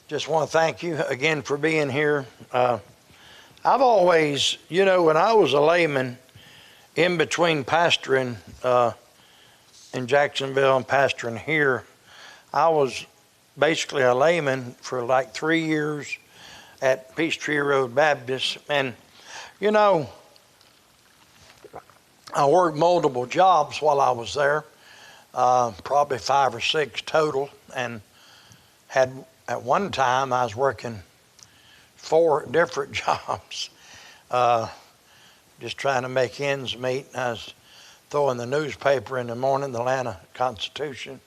Just want to thank you again for being here. I've always, when I was a layman, in between pastoring in Jacksonville and pastoring here, I was basically a layman for like 3 years at Peachtree Road Baptist. And, I worked multiple jobs while I was there, probably 5 or 6 total, and had at one time I was working 4 different jobs, just trying to make ends meet. I was throwing the newspaper in the morning, the Atlanta Constitution.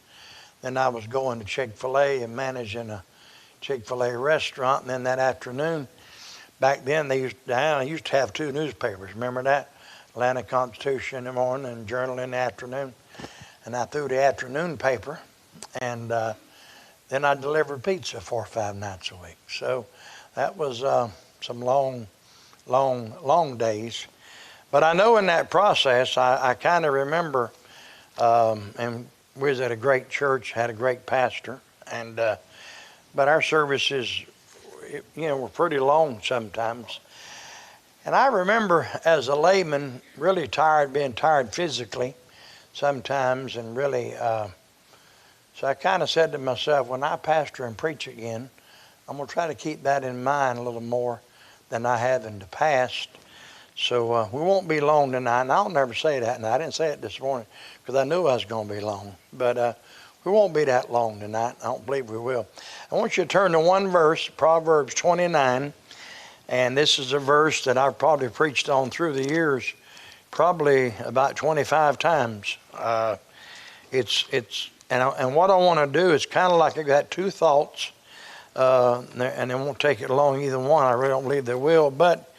Then I was going to Chick-fil-A and managing a Chick-fil-A restaurant. And then that afternoon, back then they used to have 2 newspapers. Remember that? Atlanta Constitution in the morning and Journal in the afternoon. And I threw the afternoon paper, and then I delivered pizza 4 or 5 nights a week. So that was some long days. But I know in that process, I kind of remember, and we was at a great church, had a great pastor, and but our services, were pretty long sometimes. And I remember as a layman really being tired physically sometimes, and really, so I kind of said to myself, when I pastor and preach again, I'm going to try to keep that in mind a little more than I have in the past. So we won't be long tonight, and I'll never say that, and I didn't say it this morning because I knew I was going to be long. But we won't be that long tonight. I don't believe we will. I want you to turn to one verse, Proverbs 29, and this is a verse that I've probably preached on through the years, probably about 25 times. And what I want to do is kind of like I got 2 thoughts, and it won't take it long either one. I really don't believe they will, but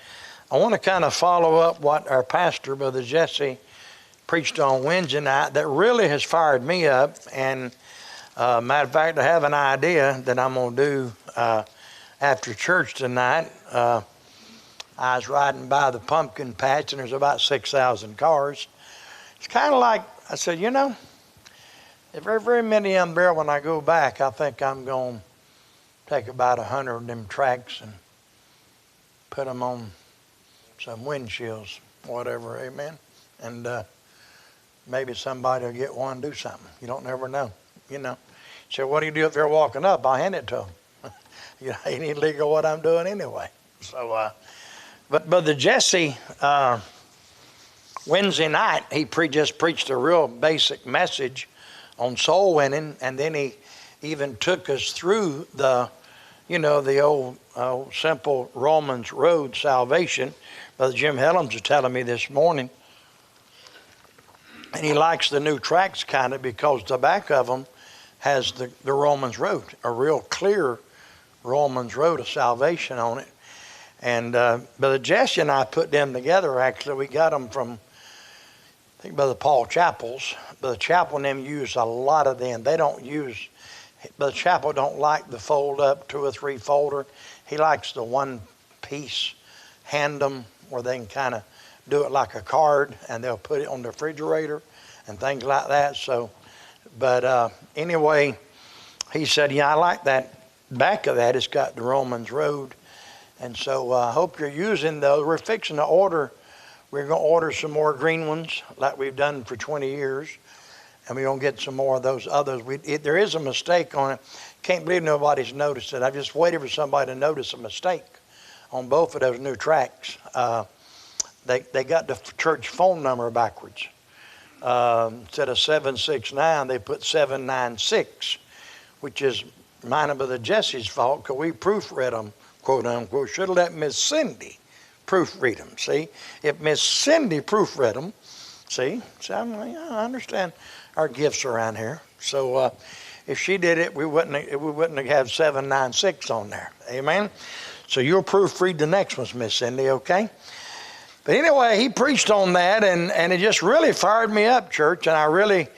I want to kind of follow up what our pastor, Brother Jesse, preached on Wednesday night that really has fired me up. And matter of fact, I have an idea that I'm going to do after church tonight. I was riding by the pumpkin patch, and there's about 6,000 cars. It's kind of like, I said, if very many of them there, when I go back, I think I'm going to take about 100 of them tracks and put them on some windshields, whatever, amen? And maybe somebody will get one and do something. You don't never know, So what do you do if they're walking up? I'll hand it to them. Ain't illegal what I'm doing anyway. So, but Brother Jesse, Wednesday night, he just preached a real basic message on soul winning, and then he even took us through the old simple Romans road salvation. Brother Jim Helms was telling me this morning, and he likes the new tracks kind of because the back of them has the Romans road, a real clear Romans road of salvation on it. And Brother Jesse and I put them together. Actually, we got them from, I think, Brother Paul Chappell's. Brother Chappell and them use a lot of them. They don't use, Brother Chappell don't like the fold up 2 or 3 folder. He likes the one piece handem where they can kind of do it like a card, and they'll put it on the refrigerator and things like that. So, but anyway, he said, I like that back of that. It's got the Romans road. And so I hope you're using those. We're fixing to order. We're going to order some more green ones like we've done for 20 years. And we're going to get some more of those others. There is a mistake on it. Can't believe nobody's noticed it. I've just waited for somebody to notice a mistake on both of those new tracks. They got the church phone number backwards. Instead of 769, they put 796, which is mine and Brother Jesse's fault because we proofread them, quote unquote. Should have let Miss Cindy proofread them. See, if Miss Cindy proofread them, see, I understand our gifts around here. So if she did it, we wouldn't have had 796 on there. Amen. So you'll proofread the next ones, Miss Cindy, okay? But anyway, he preached on that, and it just really fired me up, church. And I really,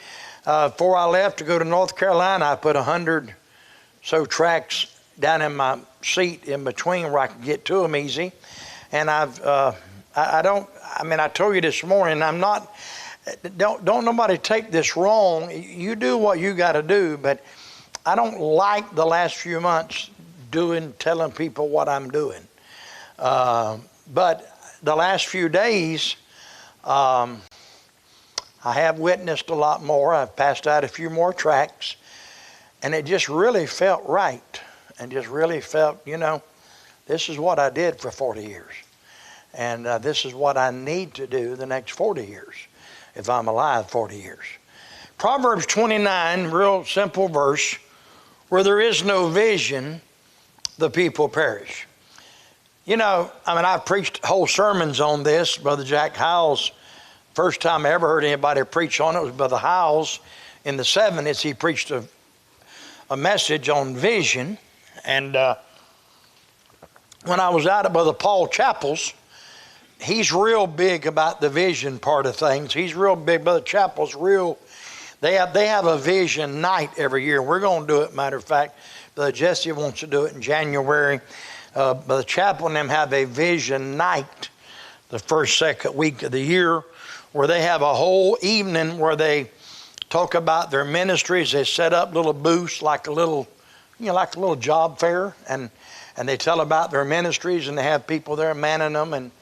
before I left to go to North Carolina, I put 100 so tracks down in my seat in between where I could get to them easy. And I told you this morning, don't nobody take this wrong. You do what you got to do, but I don't like the last few months doing, telling people what I'm doing. But the last few days, I have witnessed a lot more. I've passed out a few more tracts, and it just really felt right, and just really felt, this is what I did for 40 years. And this is what I need to do the next 40 years, if I'm alive 40 years. Proverbs 29, real simple verse, where there is no vision, the people perish. I've preached whole sermons on this. Brother Jack Howells, first time I ever heard anybody preach on it was Brother Howells in the 70s. He preached a message on vision. And when I was out at Brother Paul Chappell's, he's real big about the vision part of things. He's real big. Brother Chappell's real. They have a vision night every year. We're going to do it. Matter of fact, Brother Jesse wants to do it in January. Brother Chappell and them have a vision night the second week of the year, where they have a whole evening where they talk about their ministries. They set up little booths like a little job fair, and they tell about their ministries, and they have people there manning them,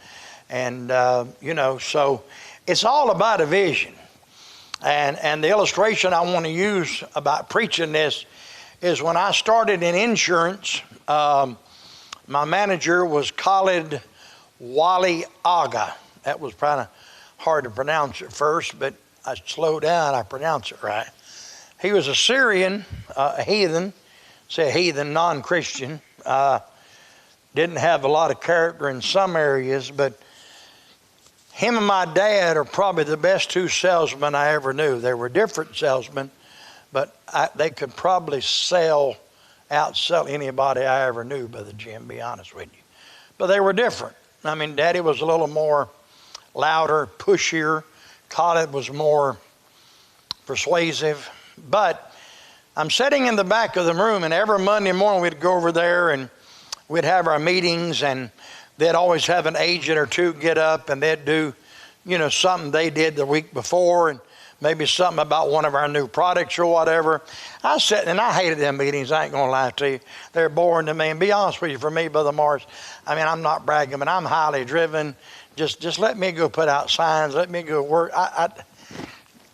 so it's all about a vision. And the illustration I want to use about preaching this is when I started in insurance, my manager was Khalid Wali Aga. That was kind of hard to pronounce at first, but I slowed down, I pronounce it right. He was a Syrian, a heathen, non-Christian. Didn't have a lot of character in some areas, but him and my dad are probably the best two salesmen I ever knew. They were different salesmen, but they could probably outsell anybody I ever knew, Brother Jim, be honest with you. But they were different. Daddy was a little more louder, pushier. Khalid was more persuasive. But I'm sitting in the back of the room, and every Monday morning we'd go over there and we'd have our meetings, and they'd always have an agent or two get up, and they'd do, something they did the week before, and maybe something about one of our new products or whatever. I sat and I hated them meetings. I ain't gonna lie to you. They're boring to me. And be honest with you, for me, Brother Morris, I'm not bragging, but I'm highly driven. Just let me go put out signs. Let me go work.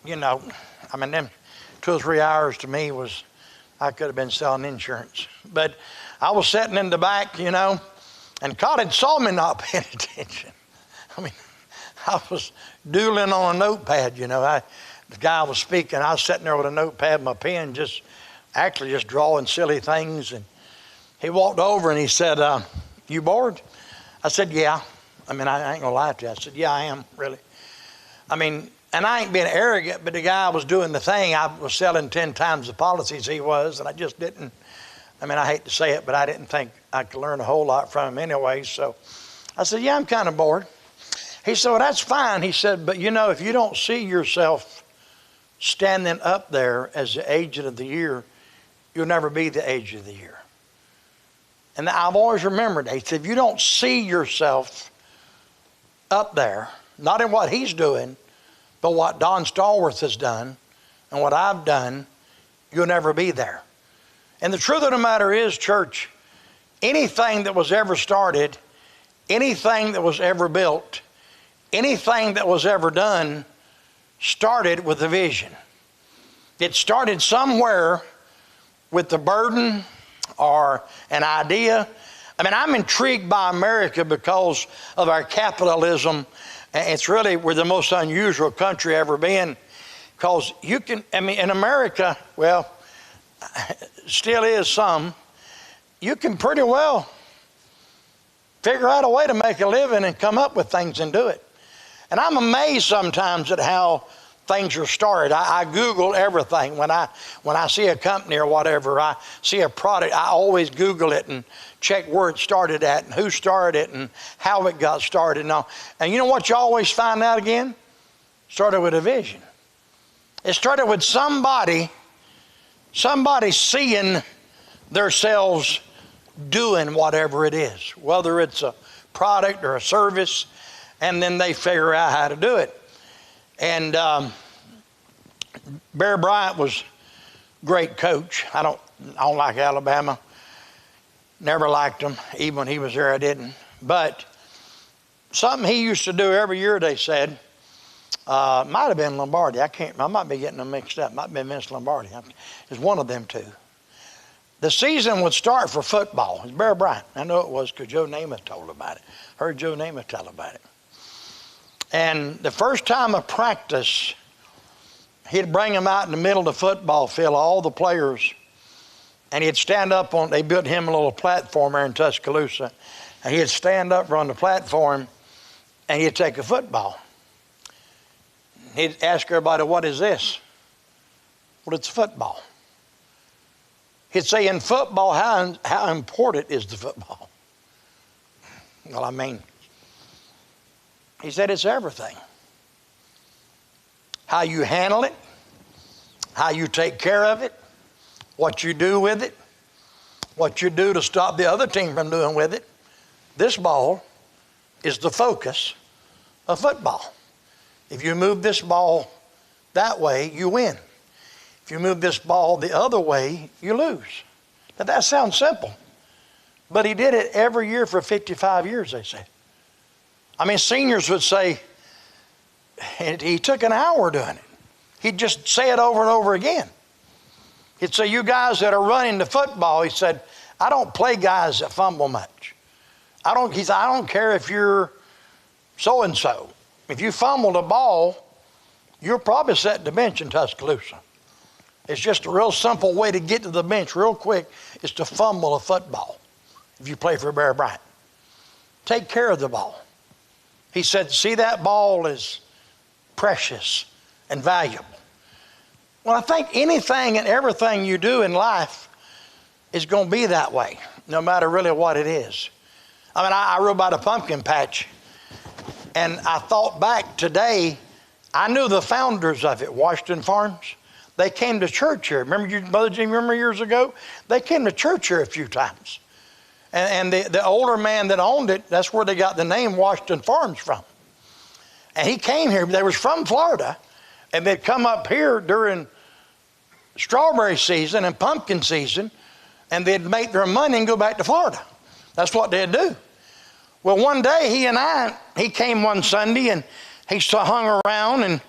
Them 2 or 3 hours to me I could have been selling insurance. But I was sitting in the back, and Khalid saw me not paying attention. I was doodling on a notepad, the guy was speaking. I was sitting there with a notepad and my pen, just drawing silly things. And he walked over and he said, you bored? I said, yeah. I ain't gonna lie to you. I said, yeah, I am, really. And I ain't being arrogant, but the guy was doing the thing. I was selling 10 times the policies he was, and I just didn't. I hate to say it, but I didn't think I could learn a whole lot from him anyway. So I said, yeah, I'm kind of bored. He said, well, that's fine. He said, but if you don't see yourself standing up there as the agent of the year, you'll never be the agent of the year. And I've always remembered that. He said, if you don't see yourself up there, not in what he's doing, but what Don Stallworth has done and what I've done, you'll never be there. And the truth of the matter is, church, anything that was ever started, anything that was ever built, anything that was ever done started with a vision. It started somewhere with the burden or an idea. I'm intrigued by America because of our capitalism. It's really, we're the most unusual country ever been, because you can, in America, well, still is some, you can pretty well figure out a way to make a living and come up with things and do it. And I'm amazed sometimes at how things are started. I Google everything. When I see a company or whatever, I see a product, I always Google it and check where it started at and who started it and how it got started and all. And you know what you always find out again? Started with a vision. It started with somebody seeing themselves doing whatever it is, whether it's a product or a service, and then they figure out how to do it. And Bear Bryant was a great coach. I don't like Alabama. Never liked him. Even when he was there, I didn't. But something he used to do every year, they said, might have been Lombardi. I might be getting them mixed up. Might have been Vince Lombardi. It's one of them two. The season would start for football. It's Bear Bryant. I know it was because Joe Namath told about it. Heard Joe Namath tell about it. And the first time of practice, he'd bring them out in the middle of the football field, all the players, and he'd stand up on, they built him a little platform there in Tuscaloosa, and he'd stand up on the platform, and he'd take a football. He'd ask everybody, what is this? Well, it's football. He'd say, in football, how important is the football? Well, I mean, he said it's everything. How you handle it, how you take care of it, what you do with it, what you do to stop the other team from doing with it. This ball is the focus of football. If you move this ball that way, you win. If you move this ball the other way, you lose. Now that sounds simple, but he did it every year for 55 years, they say. I mean, seniors would say, and he took an hour doing it. He'd just say it over and over again. He'd say, you guys that are running the football, he said, I don't play guys that fumble much. He said, I don't care if you're so-and-so. If you fumble the ball, you're probably set the bench in Tuscaloosa. It's just a real simple way to get to the bench real quick is to fumble a football if you play for Bear Bryant. Take care of the ball. He said, see, that ball is precious and valuable. Well, I think anything and everything you do in life is going to be that way, no matter really what it is. I mean, I wrote about a pumpkin patch, and I thought back today, I knew the founders of it, Washington Farms. They came to church here. Remember, Brother Jim, remember years ago? They came to church here a few times. And the older man that owned it, that's where they got the name Washington Farms from. And he came here. They was from Florida, and they'd come up here during strawberry season and pumpkin season, and they'd make their money and go back to Florida. That's what they'd do. Well, one day he came one Sunday, and he hung around, and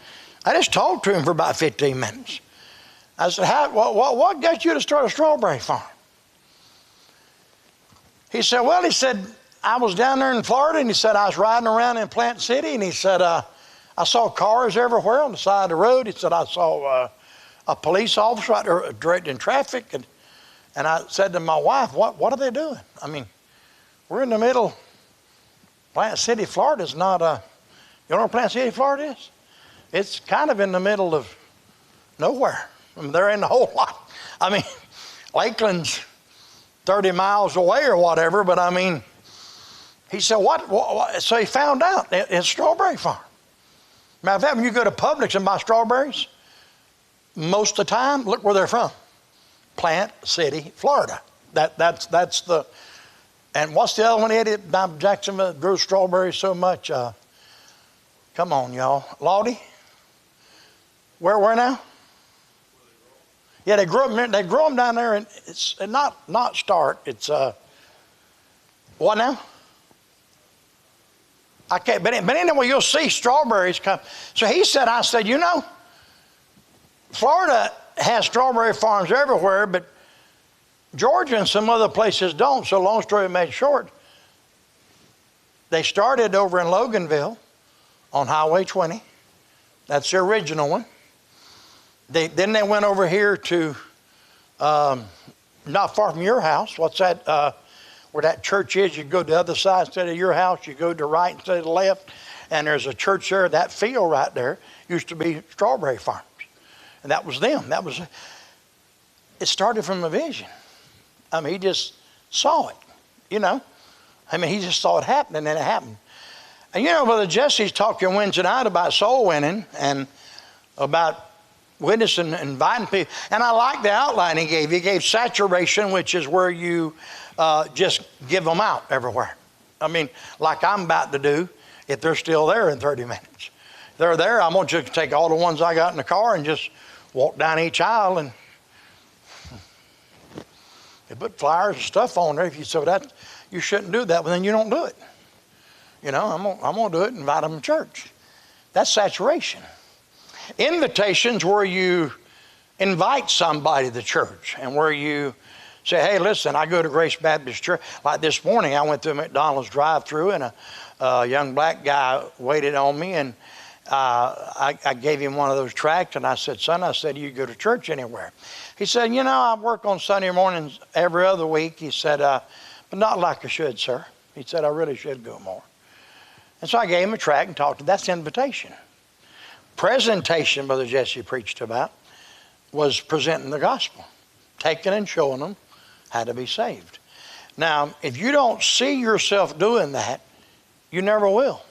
I just talked to him for about 15 minutes. I said, what got you to start a strawberry farm? He said, well, I was down there in Florida, and he said, I was riding around in Plant City, and he said, I saw cars everywhere on the side of the road. He said, I saw a police officer out there directing traffic, and I said to my wife, what are they doing? I mean, we're in the middle. Plant City, Florida is not you know where Plant City, Florida is? It's kind of in the middle of nowhere. I mean, there ain't a whole lot. I mean, Lakeland's 30 miles away or whatever, but I mean, he said, what? So he found out it's a strawberry farm. Matter of fact, when you go to Publix and buy strawberries, most of the time, look where they're from. Plant City, Florida. That's the, and what's the other one, Eddie? Jacksonville grew strawberries so much. Come on, y'all. Lottie? Where now? Yeah, they grow them down there, and it's not Start. It's what now? I can't. But anyway, you'll see strawberries come. So I said, you know, Florida has strawberry farms everywhere, but Georgia and some other places don't. So long story made short, they started over in Loganville on Highway 20. That's the original one. Then they went over here to not far from your house. What's that? Where that church is, you go to the other side instead of your house. You go to the right instead of the left. And there's a church there. That field right there used to be strawberry farms. And that was them. It started from a vision. I mean, he just saw it, you know. I mean, he just saw it happen, and then it happened. And you know, Brother Jesse's talking Wednesday night about soul winning and about witnessing and inviting people. And I like the outline he gave. He gave saturation, which is where you just give them out everywhere. I mean, like I'm about to do, if they're still there in 30 minutes. If they're there, I'm going to just take all the ones I got in the car and just walk down each aisle and They put flyers and stuff on there. If you say that you shouldn't do that, well, then you don't do it. You know, I'm gonna do it and invite them to church. That's saturation. Invitations where you invite somebody to the church and where you say, hey, listen, I go to Grace Baptist Church. Like this morning, I went through McDonald's drive-through and a young black guy waited on me, and I gave him one of those tracts, and I said, son, do you go to church anywhere? He said, you know, I work on Sunday mornings every other week. He said, but not like I should, sir. He said, I really should go more. And so I gave him a tract and talked to him. That's invitation. Presentation, Brother Jesse preached about, was presenting the gospel, taking and showing them how to be saved. Now, if you don't see yourself doing that, you never will.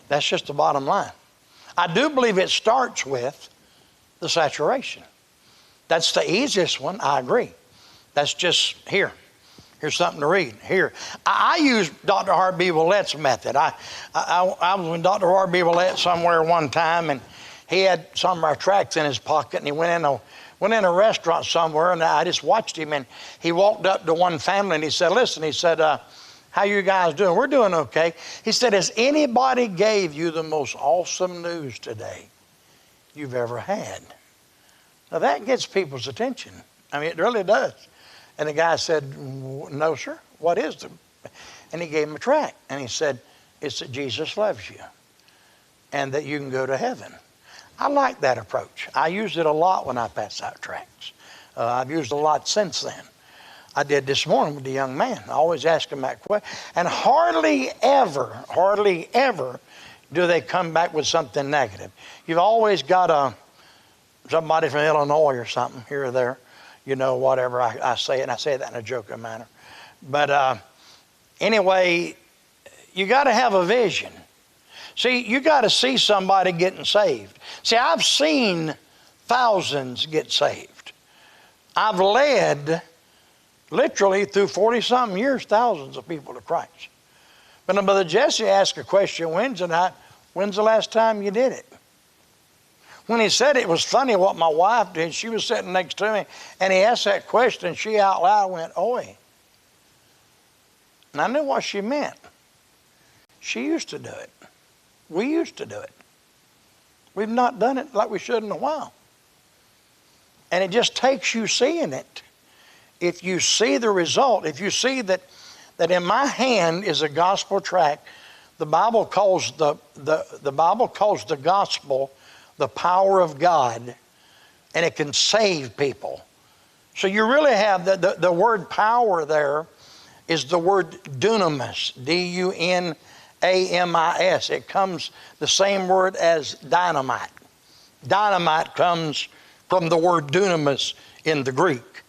That's just the bottom line. I do believe it starts with the saturation. That's the easiest one, I agree. That's just here. Here's something to read. Here. I use Dr. R.B. Willette's method. I was with Dr. R.B. Willette somewhere one time, and he had some of our tracts in his pocket, and he went in a restaurant somewhere, and I just watched him, and he walked up to one family, and he said, listen, he said, how you guys doing? We're doing okay. He said, has anybody gave you the most awesome news today you've ever had? Now that gets people's attention. I mean, it really does. And the guy said, no, sir. What is it? And he gave him a tract. And he said, it's that Jesus loves you and that you can go to heaven. I like that approach. I use it a lot when I pass out tracts. I've used it a lot since then. I did this morning with the young man. I always ask him that question. And hardly ever do they come back with something negative. You've always got somebody from Illinois or something here or there. You know, whatever I say it, and I say that in a joking manner. But anyway, you got to have a vision. See, you got to see somebody getting saved. See, I've seen thousands get saved. I've led, literally through 40-something years, thousands of people to Christ. But when Brother Jesse asked a question Wednesday night, when's the last time you did it? When he said it was funny what my wife did. She was sitting next to me, and he asked that question, and she out loud went, oi. And I knew what she meant. She used to do it. We used to do it. We've not done it like we should in a while. And it just takes you seeing it. If you see the result, if you see that in my hand is a gospel tract, the Bible calls the gospel the power of God, and it can save people. So you really have the word power there is the word dunamis, D-U-N-A-M-I-S. It comes the same word as dynamite. Dynamite comes from the word dunamis in the Greek.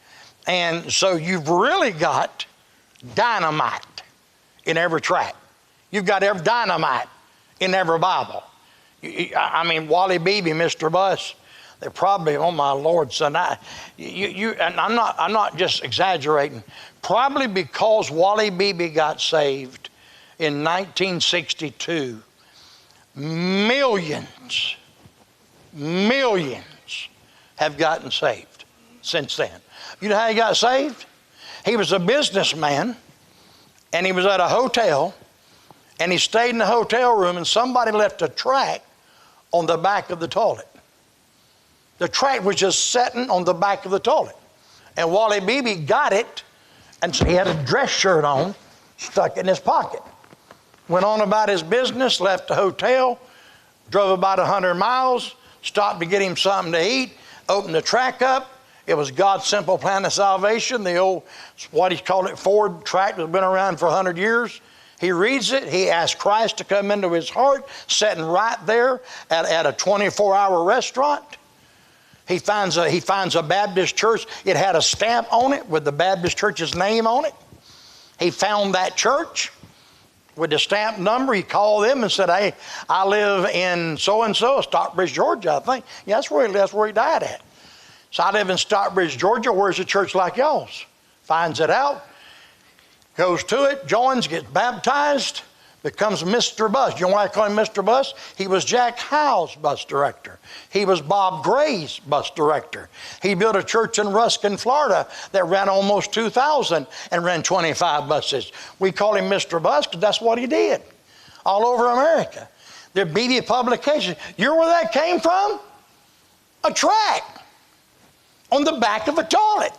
And so you've really got dynamite in every tract. You've got every dynamite in every Bible. I mean, Wally Beebe, Mr. Bus, they're probably, oh my Lord, son, and I'm not just exaggerating. Probably because Wally Beebe got saved in 1962, millions have gotten saved since then. You know how he got saved? He was a businessman, and he was at a hotel, and he stayed in the hotel room, and somebody left a tract on the back of the toilet. The tract was just sitting on the back of the toilet. And Wally Beebe got it, and so he had a dress shirt on, stuck in his pocket. Went on about his business, left the hotel, drove about 100 miles, stopped to get him something to eat, opened the tract up. It was God's Simple Plan of Salvation, the old, what he called it, Ford tract that's been around for 100 years. He reads it. He asks Christ to come into his heart, sitting right there at a 24-hour restaurant. He finds a Baptist church. It had a stamp on it with the Baptist church's name on it. He found that church with the stamp number. He called them and said, hey, I live in so-and-so, Stockbridge, Georgia, I think. Yeah, that's where he died at. So I live in Stockbridge, Georgia. Where's a church like y'all's? Finds it out. Goes to it, joins, gets baptized, becomes Mr. Bus. You know why I call him Mr. Bus? He was Jack Howe's bus director. He was Bob Gray's bus director. He built a church in Ruskin, Florida that ran almost 2,000 and ran 25 buses. We call him Mr. Bus because that's what he did all over America. The media publications. You know where that came from? A tract on the back of a toilet.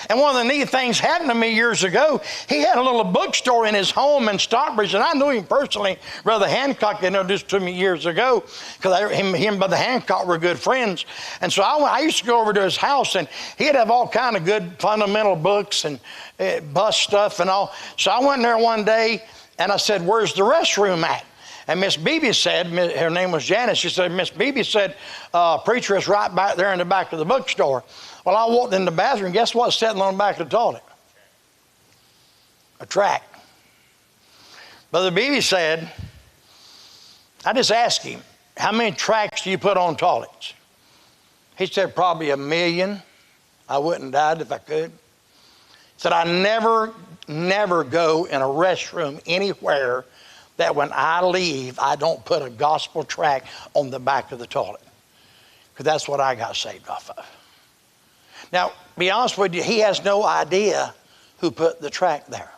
And one of the neat things happened to me years ago. He had a little bookstore in his home in Stockbridge, and I knew him personally. Brother Hancock introduced to me years ago because him and Brother Hancock were good friends. And so I used to go over to his house, and he'd have all kind of good fundamental books and bus stuff and all. So I went in there one day, and I said, "Where's the restroom at?" And Miss Beebe said, her name was Janice, she said, Miss Beebe said, "Preacher is right back there in the back of the bookstore." Well, I walked in the bathroom. Guess what's sitting on the back of the toilet? A tract. Brother Beebe said, I just asked him, "How many tracts do you put on toilets?" He said, "Probably 1 million. I wouldn't have died if I could." He said, "I never go in a restroom anywhere that when I leave, I don't put a gospel tract on the back of the toilet. Because that's what I got saved off of." Now, be honest with you, he has no idea who put the tract there.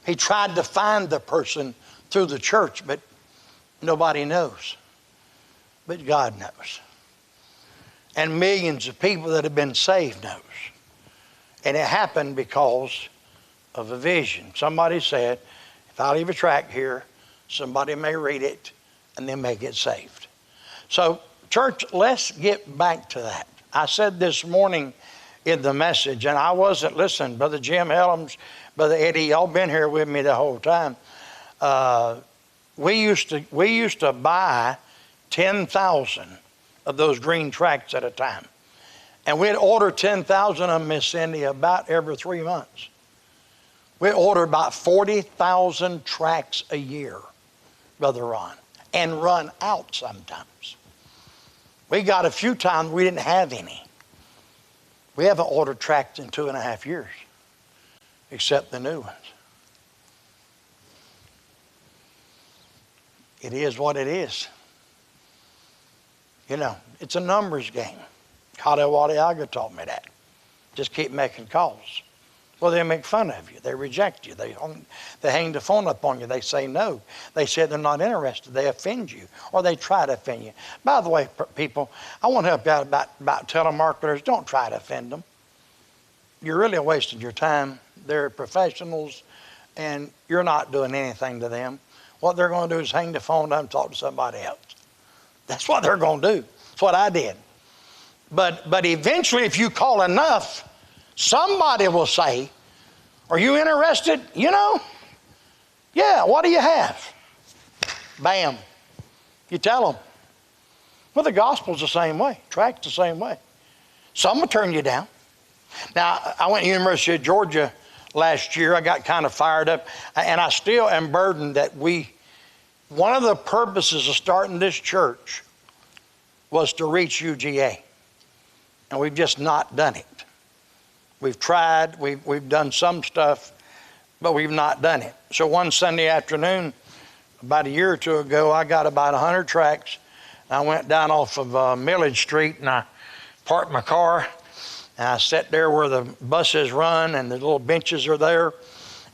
He tried to find the person through the church, but nobody knows. But God knows. And millions of people that have been saved knows. And it happened because of a vision. Somebody said, if I leave a tract here, somebody may read it and they may get saved. So, church, let's get back to that. I said this morning in the message, and I wasn't listening. Brother Jim Helms, Brother Eddie, y'all been here with me the whole time. We used to buy 10,000 of those green tracts at a time. And we'd order 10,000 of them, Miss Cindy, about every 3 months. We'd order about 40,000 tracts a year, Brother Ron, and run out sometimes. We got a few times we didn't have any. We haven't ordered tracts in 2.5 years, except the new ones. It is what it is. You know, it's a numbers game. Kadewaliaga taught me that. Just keep making calls. Well, they make fun of you. They reject you. They hang the phone up on you. They say no. They say they're not interested. They offend you, or they try to offend you. By the way, people, I want to help you out about telemarketers. Don't try to offend them. You're really wasting your time. They're professionals, and you're not doing anything to them. What they're going to do is hang the phone up and talk to somebody else. That's what they're going to do. That's what I did. But eventually, if you call enough, somebody will say, "Are you interested?" You know? "Yeah, what do you have?" Bam. You tell them. Well, the gospel's the same way. Tract's the same way. Some will turn you down. Now, I went to the University of Georgia last year. I got kind of fired up, and I still am burdened that one of the purposes of starting this church was to reach UGA, and we've just not done it. We've tried, we've done some stuff, but we've not done it. So one Sunday afternoon, about a year or two ago, I got about 100 tracts. I went down off of Millage Street, and I parked my car, and I sat there where the buses run and the little benches are there.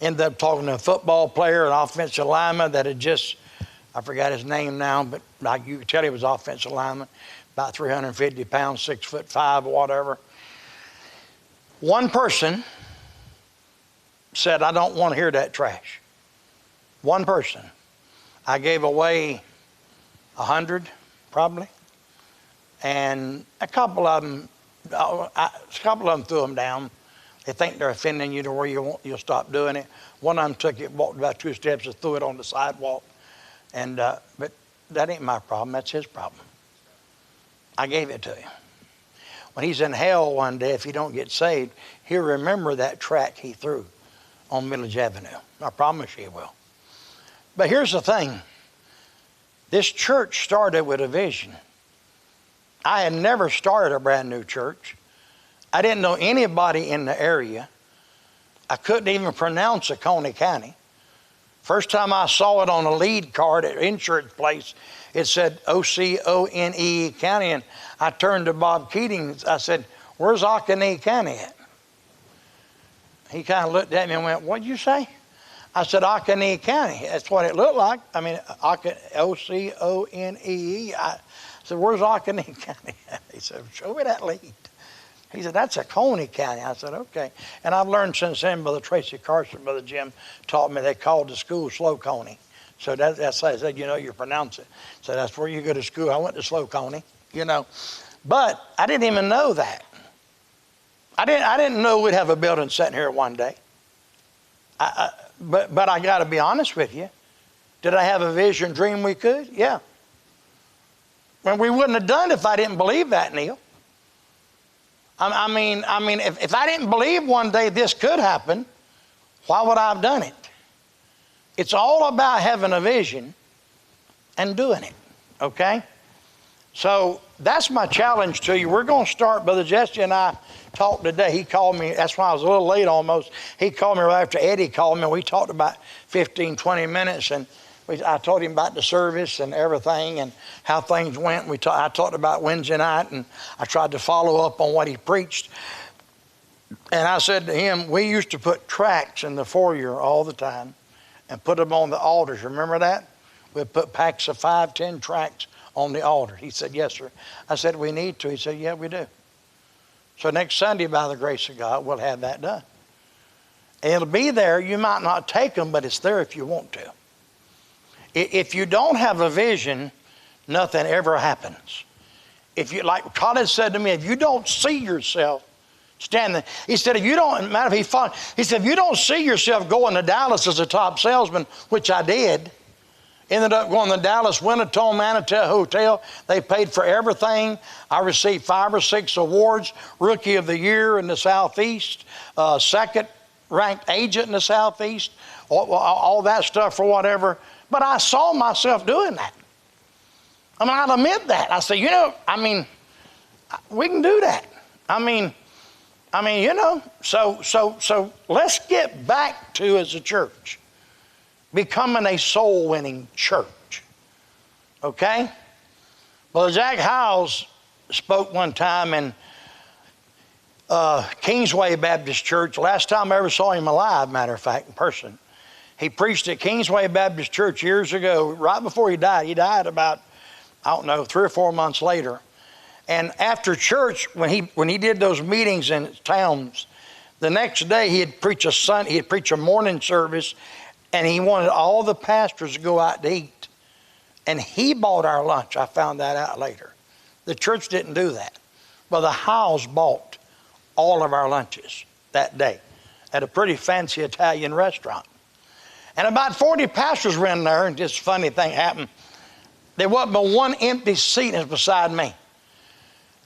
Ended up talking to a football player, an offensive lineman that had just, I forgot his name now, but like you could tell he was offensive lineman, about 350 pounds, 6'5", whatever. One person said, "I don't want to hear that trash." One person. I gave away 100, probably. And a couple of them threw them down. They think they're offending you to where you'll stop doing it. One of them took it, walked about 2 steps, and threw it on the sidewalk. And but that ain't my problem. That's his problem. I gave it to him. When he's in hell one day, if he don't get saved, he'll remember that tract he threw on Millage Avenue. I promise you he will. But here's the thing. This church started with a vision. I had never started a brand new church. I didn't know anybody in the area. I couldn't even pronounce Coney County. First time I saw it on a lead card at an insurance place, it said Ocone County. And I turned to Bob Keating. I said, where's Ocone County at? He kind of looked at me and went, what'd you say? I said, Ocone County. That's what it looked like. I mean, Ocone. I said, where's Ocone County? He said, show me that lead. He said, that's a Coney County. I said, okay. And I've learned since then, Brother Tracy Carson, Brother Jim taught me they called the school Slow Coney. So that's how I said, you know, you pronounce it. So that's where you go to school. I went to Slow Coney, you know. But I didn't even know that. I didn't know we'd have a building sitting here one day. But I got to be honest with you. Did I have a vision, dream we could? Yeah. Well, we wouldn't have done it if I didn't believe that, Neil. I mean, if I didn't believe one day this could happen, why would I have done it? It's all about having a vision and doing it, okay? So that's my challenge to you. We're going to start. Brother Jesse and I talked today. He called me. That's why I was a little late almost. He called me right after Eddie called me. We talked about 15, 20 minutes, and I told him about the service and everything and how things went. I talked about Wednesday night, and I tried to follow up on what he preached. And I said to him, we used to put tracts in the foyer all the time and put them on the altars. Remember that? We'd put packs of 5, 10 tracts on the altar. He said, yes, sir. I said, we need to. He said, yeah, we do. So next Sunday, by the grace of God, we'll have that done. And it'll be there. You might not take them, but it's there if you want to. If you don't have a vision, nothing ever happens. If you, like Colin said to me, if you don't see yourself standing, he said, if you don't, matter if he said, if you don't see yourself going to Dallas as a top salesman, which I did, ended up going to the Dallas Winnetone Manitou Hotel. They paid for everything. I received 5 or 6 awards, Rookie of the Year in the Southeast, second ranked agent in the Southeast, all that stuff for whatever. But I saw myself doing that. I mean, I'll admit that. I said, you know, I mean, we can do that. I mean, you know, so let's get back to, as a church, becoming a soul-winning church. Okay? Well, Jack Howes spoke one time in Kingsway Baptist Church. Last time I ever saw him alive, matter of fact, in person. He preached at Kingsway Baptist Church years ago, right before he died. He died about, I don't know, 3 or 4 months later. And after church, when he did those meetings in towns, the next day he'd preach a morning service, and he wanted all the pastors to go out to eat. And he bought our lunch. I found that out later. The church didn't do that. Well, the Howes bought all of our lunches that day at a pretty fancy Italian restaurant. And about 40 pastors were in there, and this funny thing happened. There wasn't but one empty seat beside me.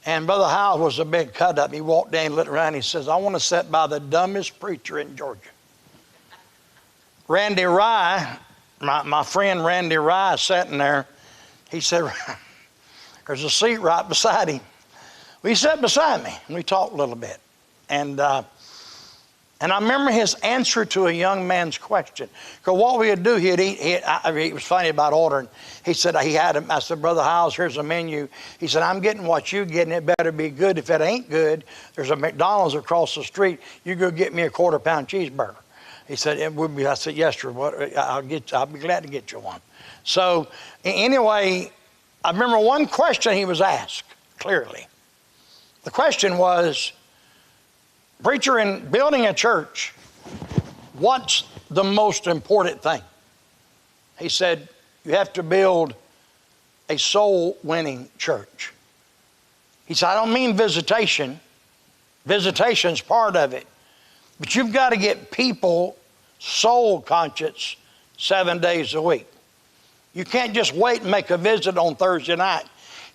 And Brother Howes was a big cut-up. He walked down, looked around, he says, I want to sit by the dumbest preacher in Georgia. Randy Rye, my friend Randy Rye, sitting there. He said, there's a seat right beside him. Well, he sat beside me, and we talked a little bit. And I remember his answer to a young man's question. Because what we would do, it was funny about ordering. He said, I said, Brother Howes, here's a menu. He said, I'm getting what you're getting. It better be good. If it ain't good, there's a McDonald's across the street. You go get me a quarter-pound cheeseburger. He said, it would be. I said, yes, sir. I'll be glad to get you one. So anyway, I remember one question he was asked clearly. The question was, preacher, in building a church, what's the most important thing? He said, you have to build a soul-winning church. He said, I don't mean visitation. Visitation's part of it. But you've got to get people soul conscious 7 days a week. You can't just wait and make a visit on Thursday night.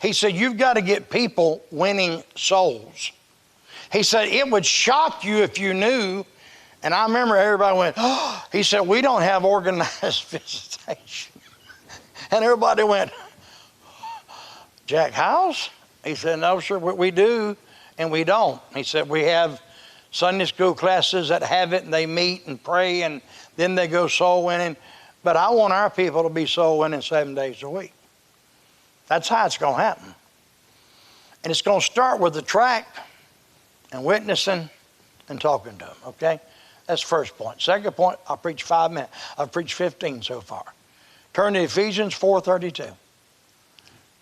He said, you've got to get people winning souls. He said, it would shock you if you knew. And I remember everybody went, oh. He said, we don't have organized visitation. And everybody went, Jack Howes? He said, no, sir, we do and we don't. He said, we have Sunday school classes that have it, and they meet and pray, and then they go soul winning. But I want our people to be soul winning 7 days a week. That's how it's going to happen. And it's going to start with the tract and witnessing and talking to them, okay? That's the first point. Second point, I'll preach 5 minutes. I've preached 15 so far. Turn to Ephesians 4:32.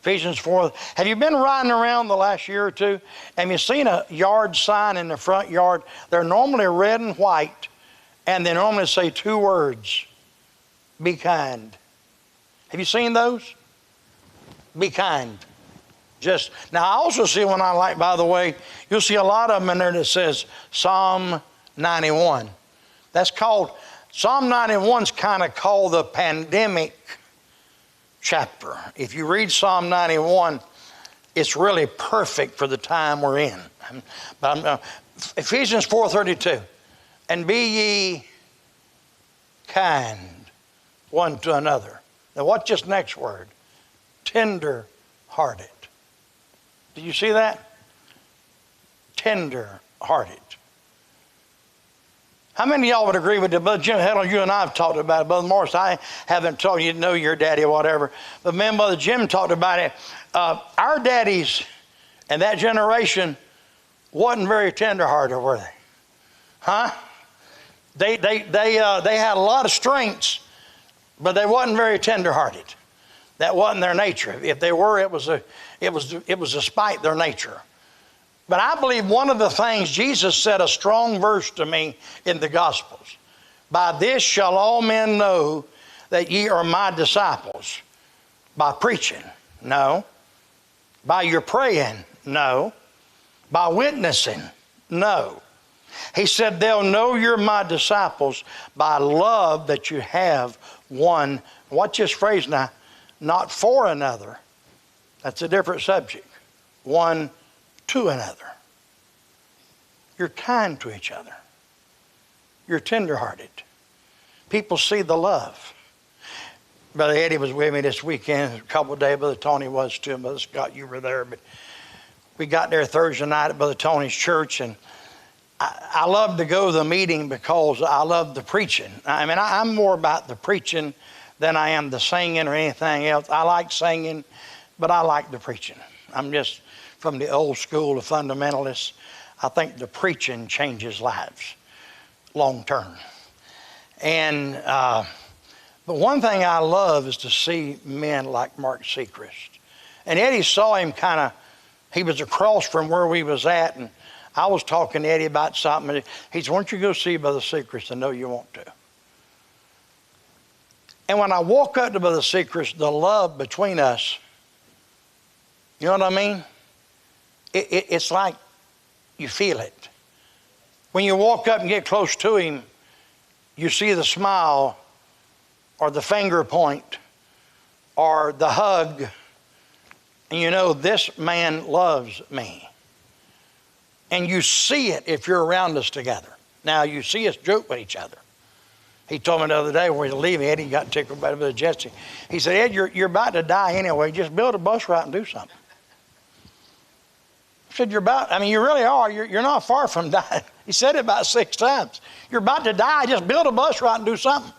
Ephesians 4. Have you been riding around the last year or two? Have you seen a yard sign in the front yard? They're normally red and white, and they normally say 2 words. Be kind. Have you seen those? Be kind. Just now, I also see one I like, by the way. You'll see a lot of them in there that says Psalm 91. That's called, Psalm 91's kind of called the pandemic chapter. If you read Psalm 91, it's really perfect for the time we're in. But Ephesians 4:32, and be ye kind one to another. Now what's this next word? Tender-hearted. Do you see that? Tender-hearted. How many of y'all would agree with that? Brother Jim Hedlund, you and I have talked about it. Brother Morris, I haven't told you to know your daddy or whatever. But me and Brother Jim talked about it. Our daddies and that generation wasn't very tender-hearted, were they? Huh? They had a lot of strengths, but they wasn't very tender-hearted. That wasn't their nature. If they were, it was despite their nature. But I believe one of the things, Jesus said a strong verse to me in the Gospels. By this shall all men know that ye are my disciples. By preaching? No. By your praying? No. By witnessing? No. He said they'll know you're my disciples by love that you have one. Watch this phrase now. Not for another. That's a different subject. One to another. You're kind to each other. You're tenderhearted. People see the love. Brother Eddie was with me this weekend, a couple of days. Brother Tony was too. Brother Scott, you were there. But we got there Thursday night at Brother Tony's church, and I love to go to the meeting because I love the preaching. I mean, I'm more about the preaching than I am the singing or anything else. I like singing, but I like the preaching. I'm just from the old school of fundamentalists. I think the preaching changes lives long term. And but one thing I love is to see men like Mark Sechrist. And Eddie saw him he was across from where we was at, and I was talking to Eddie about something, and he said, "Why don't you go see Brother Sechrist? I know you want to." And when I walk up to Brother Sechrist, the love between us, you know what I mean? It's like you feel it. When you walk up and get close to him, you see the smile or the finger point or the hug, and you know this man loves me. And you see it if you're around us together. Now, you see us joke with each other. He told me the other day when we were leaving, Eddie got tickled by Brother Jesse. He said, "Ed, you're about to die anyway. Just build a bus route and do something." I said, you really are. You're not far from dying. He said it about 6 times. You're about to die. Just build a bus route and do something.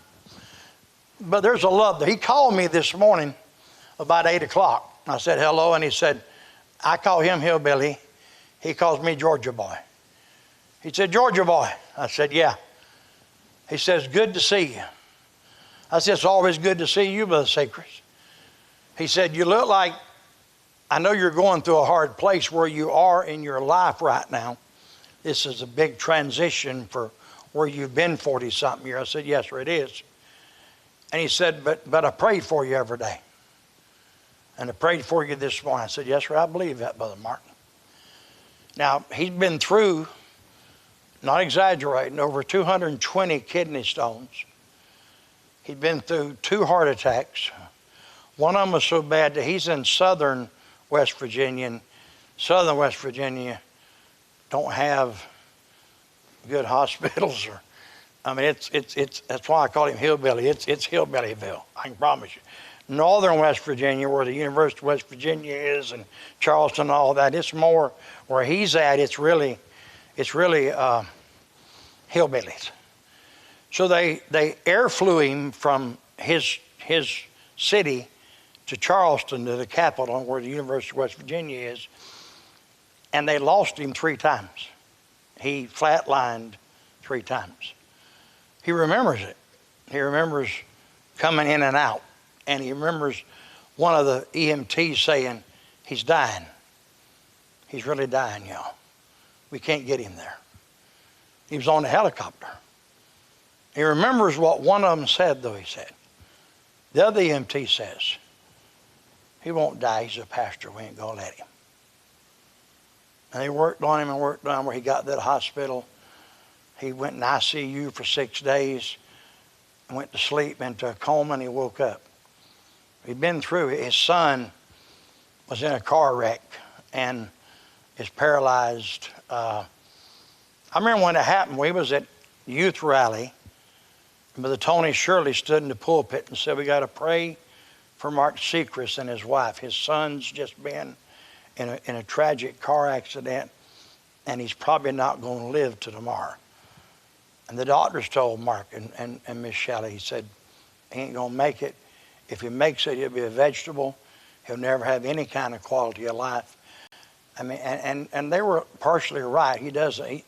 But there's a love there. He called me this morning about 8 o'clock. I said, hello. And he said, I call him Hillbilly. He calls me Georgia Boy. He said, Georgia Boy. I said, yeah. He says, good to see you. I said, it's always good to see you, Brother Sechrist. He said, you look like, I know you're going through a hard place where you are in your life right now. This is a big transition for where you've been 40-something years. I said, yes, sir, it is. And he said, but I prayed for you every day. And I prayed for you this morning. I said, yes, sir, I believe that, Brother Martin. Now, he's been through, not exaggerating, over 220 kidney stones. He'd been through 2 heart attacks. One of them was so bad that he's in southern West Virginia, and southern West Virginia don't have good hospitals. That's why I call him Hillbilly. It's Hillbillyville, I can promise you. Northern West Virginia, where the University of West Virginia is, and Charleston and all that, it's more where he's at. It's really hillbillies. So they air flew him from his city to Charleston, to the capital, where the University of West Virginia is, and they lost him 3 times. He flatlined 3 times. He remembers it. He remembers coming in and out, and he remembers one of the EMTs saying, he's dying. He's really dying, y'all. We can't get him there. He was on a helicopter. He remembers what one of them said, though, he said. The other EMT says, he won't die, he's a pastor, we ain't gonna let him. And they worked on him and worked on him where he got to the hospital. He went in ICU for 6 days, went to sleep into a coma, and he woke up. He'd been through it. His son was in a car wreck and is paralyzed. I remember when it happened, we was at youth rally, and Brother Tony Shirley stood in the pulpit and said, we got to pray for Mark Sechrist and his wife. His son's just been in a tragic car accident, and he's probably not going to live to tomorrow. And the doctors told Mark and Miss Shelley, he said, he ain't going to make it. If he makes it, he'll be a vegetable. He'll never have any kind of quality of life. I mean, and they were partially right. He does. They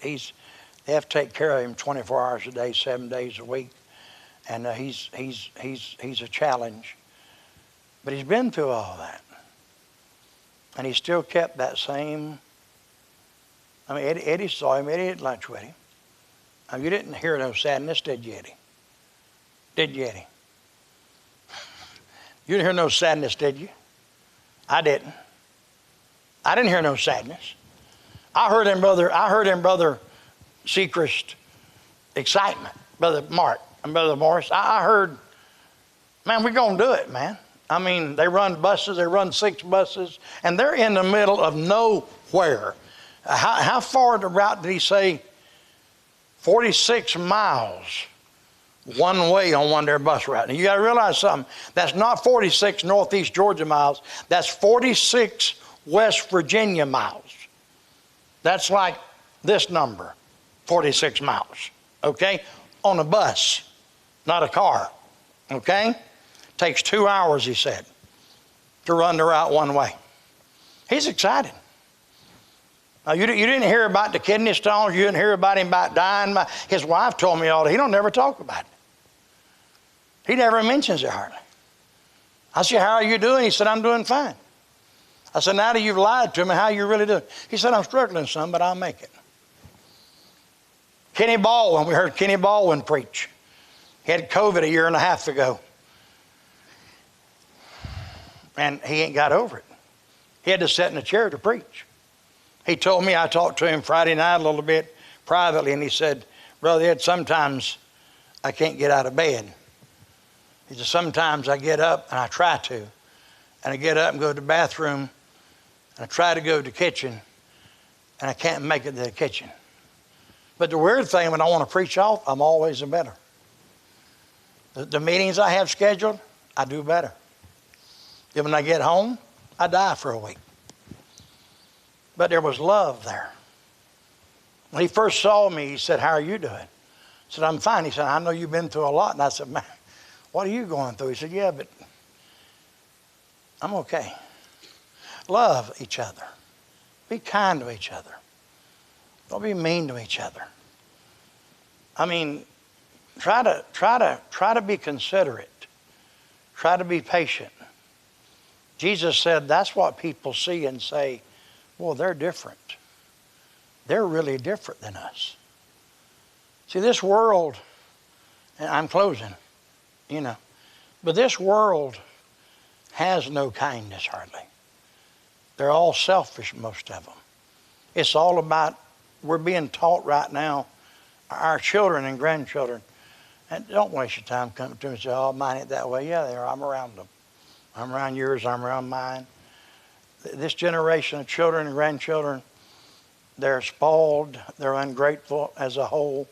have to take care of him 24 hours a day, 7 days a week, and he's a challenge. But he's been through all that, and he still kept that same. I mean, Eddie saw him. Eddie had lunch with him. I mean, you didn't hear no sadness, did you, Eddie? Did you, Eddie? You didn't hear no sadness, did you? I didn't. I didn't hear no sadness. I heard in Brother Sechrist excitement, Brother Mark and Brother Morris. I heard, man, we're going to do it, man. I mean, they run buses, they run 6 buses, and they're in the middle of nowhere. How far the route did he say? 46 miles one way on one of their bus routes. Now, you got to realize something. That's not 46 Northeast Georgia miles. That's 46 West Virginia miles. That's like this number, 46 miles, okay? On a bus, not a car, okay? Takes 2 hours, he said, to run the route one way. He's excited. Now, you didn't hear about the kidney stones. You didn't hear about him about dying. His wife told me all that. He don't never talk about it. He never mentions it hardly. I said, how are you doing? He said, I'm doing fine. I said, now that you've lied to me, how are you really doing? He said, I'm struggling some, but I'll make it. Kenny Baldwin, we heard Kenny Baldwin preach. He had COVID a year and a half ago. And he ain't got over it. He had to sit in a chair to preach. He told me, I talked to him Friday night a little bit privately, and he said, Brother Ed, sometimes I can't get out of bed. He said, sometimes I get up, and I try to, and I get up and go to the bathroom, and I try to go to the kitchen, and I can't make it to the kitchen. But the weird thing, when I want to preach off, I'm always better. The meetings I have scheduled, I do better. Then when I get home, I die for a week. But there was love there. When he first saw me, he said, how are you doing? I said, I'm fine. He said, I know you've been through a lot. And I said, man, what are you going through? He said, yeah, but I'm okay. Love each other. Be kind to each other. Don't be mean to each other. I mean, try to be considerate. Try to be patient. Jesus said that's what people see and say, well, they're different. They're really different than us. See, this world, and I'm closing, but this world has no kindness hardly. They're all selfish, most of them. It's all about, we're being taught right now, our children and grandchildren, and don't waste your time coming to me and say, oh, mine ain't that way. Yeah, they are. I'm around them. I'm around yours. I'm around mine. This generation of children and grandchildren, they're spoiled. They're ungrateful as a whole.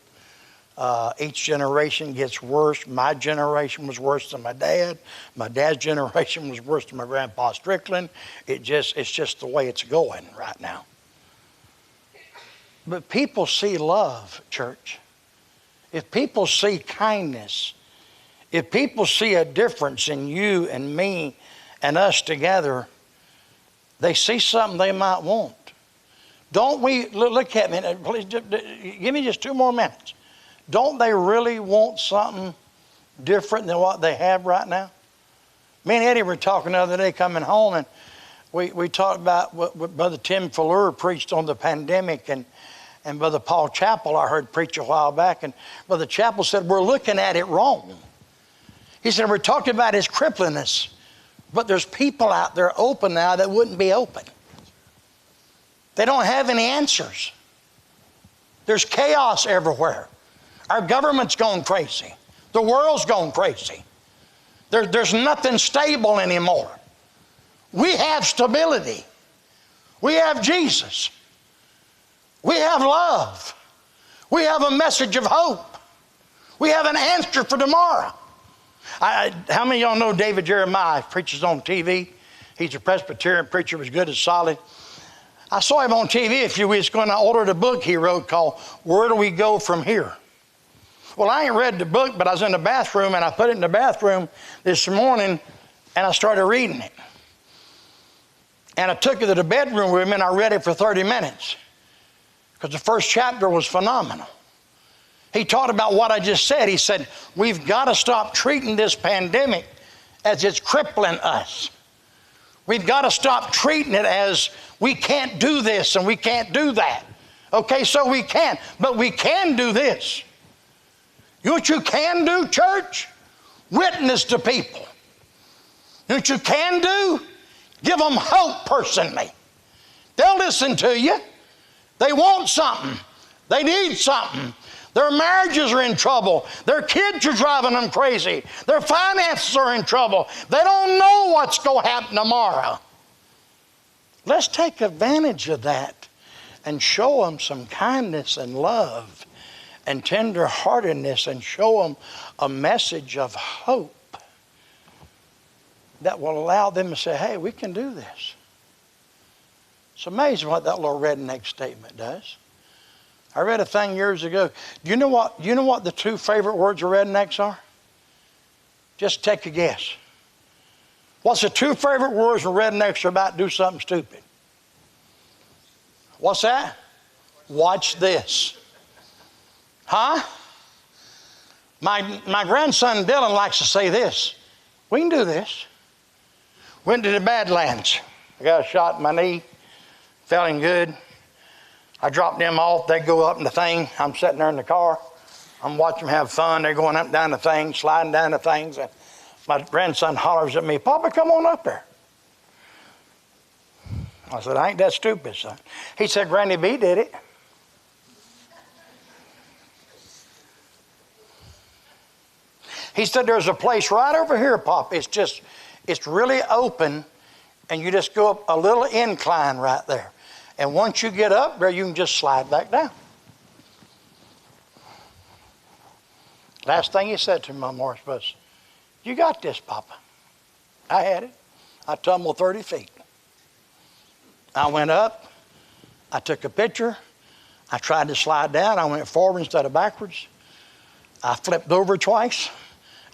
Each generation gets worse. My generation was worse than my dad. My dad's generation was worse than my grandpa Strickland. It's just the way it's going right now. But people see love, church. If people see kindness, If people see a difference in you and me and us together, they see something they might want. Don't we, look at me, please, give me just 2 more minutes. Don't they really want something different than what they have right now? Me and Eddie were talking the other day coming home, and we talked about what Brother Tim Fuller preached on the pandemic, and Brother Paul Chappell I heard preach a while back, and Brother Chappell said, we're looking at it wrong. He said, we're talking about his crippliness, but there's people out there open now that wouldn't be open. They don't have any answers. There's chaos everywhere. Our government's gone crazy. The world's gone crazy. There's nothing stable anymore. We have stability. We have Jesus. We have love. We have a message of hope. We have an answer for tomorrow. How many of y'all know David Jeremiah? He preaches on TV. He's a Presbyterian preacher, was good as solid. I saw him on TV a few weeks ago, and I ordered a book he wrote called Where Do We Go From Here? Well, I ain't read the book, but I was in the bathroom, and I put it in the bathroom this morning, and I started reading it. And I took it to the bedroom with me, and I read it for 30 minutes because the first chapter was phenomenal. He taught about what I just said. He said, we've got to stop treating this pandemic as it's crippling us. We've got to stop treating it as we can't do this and we can't do that. Okay, so we can, but we can do this. You know what you can do, church? Witness to people. You know what you can do? Give them hope personally. They'll listen to you. They want something. They need something. Their marriages are in trouble. Their kids are driving them crazy. Their finances are in trouble. They don't know what's going to happen tomorrow. Let's take advantage of that and show them some kindness and love and tenderheartedness and show them a message of hope that will allow them to say, hey, we can do this. It's amazing what that little redneck statement does. I read a thing years ago. Do you know what the 2 favorite words of rednecks are? Just take a guess. What's the 2 favorite words of rednecks are about to do something stupid? What's that? Watch this. Huh? My grandson Dylan likes to say this. We can do this. Went to the Badlands. I got a shot in my knee. Feeling good. I dropped them off. They go up in the thing. I'm sitting there in the car. I'm watching them have fun. They're going up and down the thing, sliding down the things. And my grandson hollers at me, Papa, come on up there. I said, I ain't that stupid, son. He said, Granny B did it. He said, there's a place right over here, Pop. It's really open, and you just go up a little incline right there. And once you get up there, you can just slide back down. Last thing he said to me on Morris was, you got this, Papa. I had it. I tumbled 30 feet. I went up. I took a picture. I tried to slide down. I went forward instead of backwards. I flipped over twice,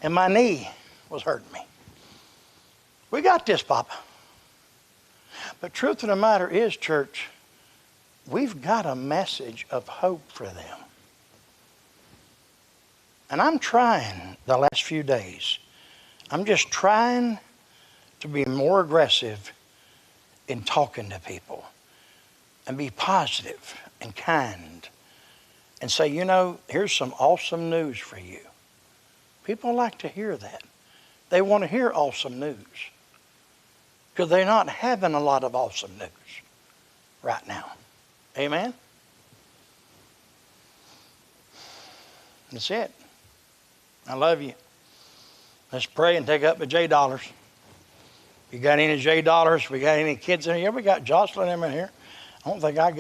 and my knee was hurting me. We got this, Papa. But truth of the matter is, church, we've got a message of hope for them. And I'm trying the last few days. I'm just trying to be more aggressive in talking to people and be positive and kind and say, you know, here's some awesome news for you. People like to hear that. They want to hear awesome news because they're not having a lot of awesome news right now. Amen? That's it. I love you. Let's pray and take up the J dollars. You got any J dollars? We got any kids in here? Yeah, we got Jocelyn in here. I don't think I got